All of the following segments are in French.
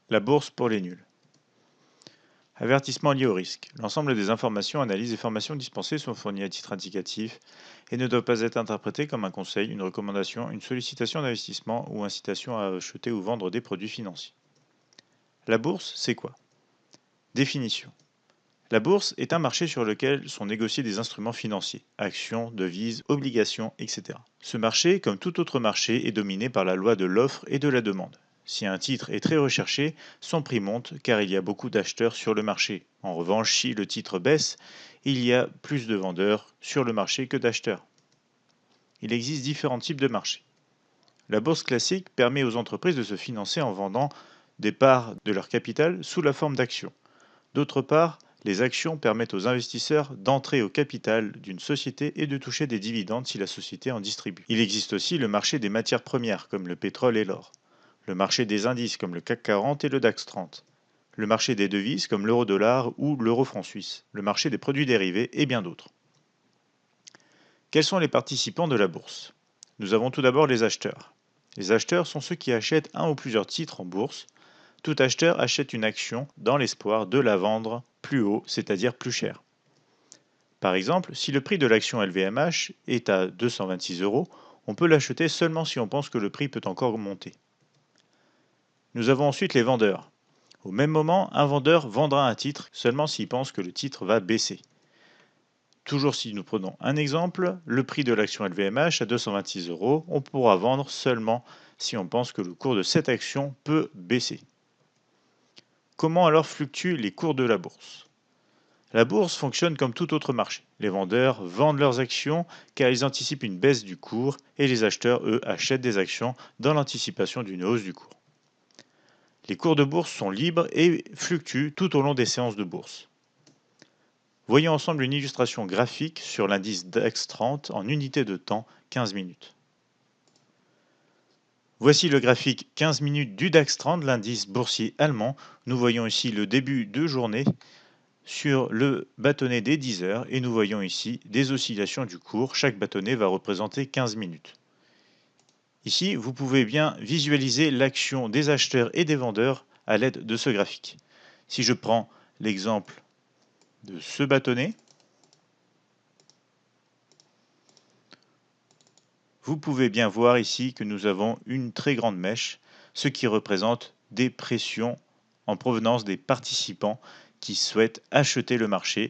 La bourse pour les nuls. Avertissement lié au risque. L'ensemble des informations, analyses et formations dispensées sont fournies à titre indicatif et ne doivent pas être interprétées comme un conseil, une recommandation, une sollicitation d'investissement ou incitation à acheter ou vendre des produits financiers. La bourse, c'est quoi? Définition. La bourse est un marché sur lequel sont négociés des instruments financiers, actions, devises, obligations, etc. Ce marché, comme tout autre marché, est dominé par la loi de l'offre et de la demande. Si un titre est très recherché, son prix monte car il y a beaucoup d'acheteurs sur le marché. En revanche, si le titre baisse, il y a plus de vendeurs sur le marché que d'acheteurs. Il existe différents types de marchés. La bourse classique permet aux entreprises de se financer en vendant des parts de leur capital sous la forme d'actions. D'autre part, les actions permettent aux investisseurs d'entrer au capital d'une société et de toucher des dividendes si la société en distribue. Il existe aussi le marché des matières premières comme le pétrole et l'or, le marché des indices comme le CAC 40 et le DAX 30, le marché des devises comme l'euro-dollar ou l'euro-franc suisse, le marché des produits dérivés et bien d'autres. Quels sont les participants de la bourse? Nous avons tout d'abord les acheteurs. Les acheteurs sont ceux qui achètent un ou plusieurs titres en bourse. Tout acheteur achète une action dans l'espoir de la vendre plus haut, c'est-à-dire plus cher. Par exemple, si le prix de l'action LVMH est à 226 euros, on peut l'acheter seulement si on pense que le prix peut encore monter. Nous avons ensuite les vendeurs. Au même moment, un vendeur vendra un titre seulement s'il pense que le titre va baisser. Toujours si nous prenons un exemple, le prix de l'action LVMH à 226 euros, on pourra vendre seulement si on pense que le cours de cette action peut baisser. Comment alors fluctuent les cours de la bourse? La bourse fonctionne comme tout autre marché. Les vendeurs vendent leurs actions car ils anticipent une baisse du cours et les acheteurs, eux, achètent des actions dans l'anticipation d'une hausse du cours. Les cours de bourse sont libres et fluctuent tout au long des séances de bourse. Voyons ensemble une illustration graphique sur l'indice DAX 30 en unité de temps 15 minutes. Voici le graphique 15 minutes du DAX 30, l'indice boursier allemand. Nous voyons ici le début de journée sur le bâtonnet des 10 heures et nous voyons ici des oscillations du cours. Chaque bâtonnet va représenter 15 minutes. Ici, vous pouvez bien visualiser l'action des acheteurs et des vendeurs à l'aide de ce graphique. Si je prends l'exemple de ce bâtonnet, vous pouvez bien voir ici que nous avons une très grande mèche, ce qui représente des pressions en provenance des participants qui souhaitent acheter le marché.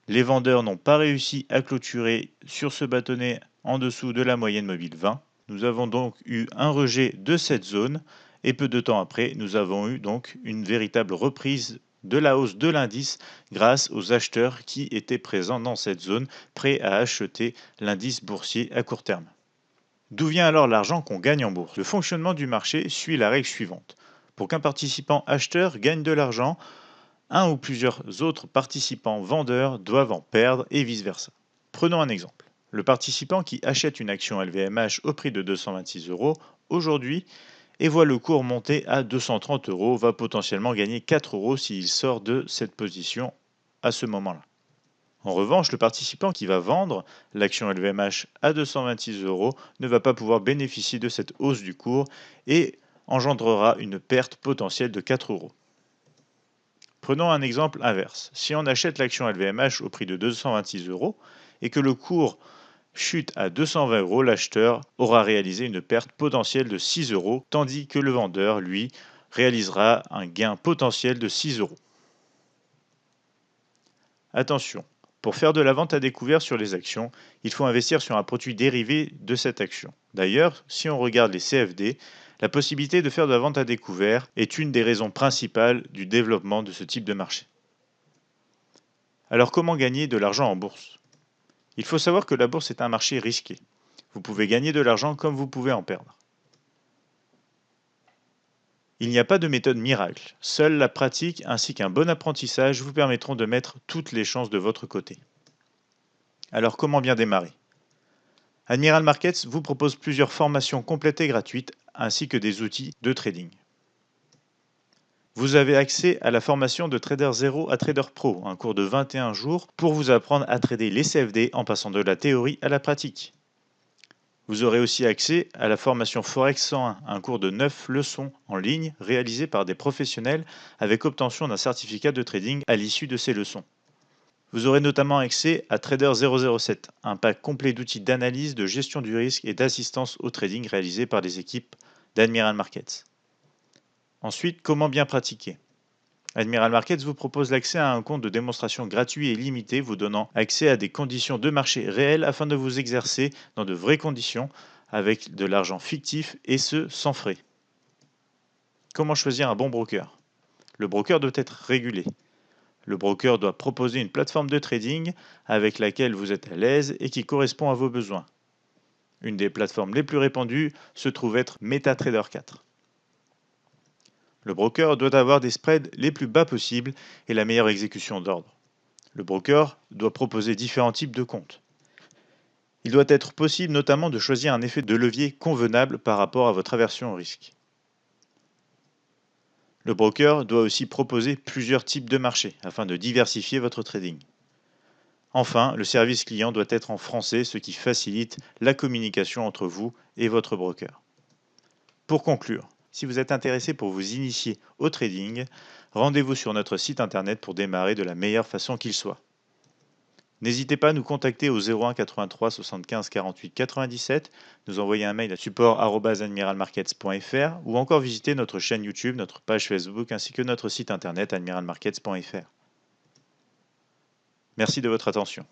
Les vendeurs n'ont pas réussi à clôturer sur ce bâtonnet en dessous de la moyenne mobile 20. Nous avons donc eu un rejet de cette zone et peu de temps après, nous avons eu donc une véritable reprise de la hausse de l'indice grâce aux acheteurs qui étaient présents dans cette zone, prêts à acheter l'indice boursier à court terme. D'où vient alors l'argent qu'on gagne en bourse? Le fonctionnement du marché suit la règle suivante. Pour qu'un participant acheteur gagne de l'argent, un ou plusieurs autres participants vendeurs doivent en perdre et vice-versa. Prenons un exemple. Le participant qui achète une action LVMH au prix de 226 euros aujourd'hui et voit le cours monter à 230 euros va potentiellement gagner 4 euros s'il sort de cette position à ce moment-là. En revanche, le participant qui va vendre l'action LVMH à 226 euros ne va pas pouvoir bénéficier de cette hausse du cours et engendrera une perte potentielle de 4 euros. Prenons un exemple inverse. Si on achète l'action LVMH au prix de 226 euros et que le cours chute à 220 euros, l'acheteur aura réalisé une perte potentielle de 6 euros, tandis que le vendeur, lui, réalisera un gain potentiel de 6 euros. Attention, pour faire de la vente à découvert sur les actions, il faut investir sur un produit dérivé de cette action. D'ailleurs, si on regarde les CFD, la possibilité de faire de la vente à découvert est une des raisons principales du développement de ce type de marché. Alors comment gagner de l'argent en bourse? Il faut savoir que la bourse est un marché risqué. Vous pouvez gagner de l'argent comme vous pouvez en perdre. Il n'y a pas de méthode miracle. Seule la pratique ainsi qu'un bon apprentissage vous permettront de mettre toutes les chances de votre côté. Alors comment bien démarrer? Admiral Markets vous propose plusieurs formations complètes et gratuites ainsi que des outils de trading. Vous avez accès à la formation de Trader 0 à Trader Pro, un cours de 21 jours pour vous apprendre à trader les CFD en passant de la théorie à la pratique. Vous aurez aussi accès à la formation Forex 101, un cours de 9 leçons en ligne réalisé par des professionnels avec obtention d'un certificat de trading à l'issue de ces leçons. Vous aurez notamment accès à Trader 007, un pack complet d'outils d'analyse, de gestion du risque et d'assistance au trading réalisé par les équipes d'Admiral Markets. Ensuite, comment bien pratiquer? Admiral Markets vous propose l'accès à un compte de démonstration gratuit et limité, vous donnant accès à des conditions de marché réelles afin de vous exercer dans de vraies conditions avec de l'argent fictif et ce sans frais. Comment choisir un bon broker? Le broker doit être régulé. Le broker doit proposer une plateforme de trading avec laquelle vous êtes à l'aise et qui correspond à vos besoins. Une des plateformes les plus répandues se trouve être MetaTrader 4. Le broker doit avoir des spreads les plus bas possibles et la meilleure exécution d'ordre. Le broker doit proposer différents types de comptes. Il doit être possible notamment de choisir un effet de levier convenable par rapport à votre aversion au risque. Le broker doit aussi proposer plusieurs types de marchés afin de diversifier votre trading. Enfin, le service client doit être en français, ce qui facilite la communication entre vous et votre broker. Pour conclure, si vous êtes intéressé pour vous initier au trading, rendez-vous sur notre site internet pour démarrer de la meilleure façon qu'il soit. N'hésitez pas à nous contacter au 01 83 75 48 97, nous envoyer un mail à support@admiralmarkets.fr ou encore visiter notre chaîne YouTube, notre page Facebook ainsi que notre site internet admiralmarkets.fr. Merci de votre attention.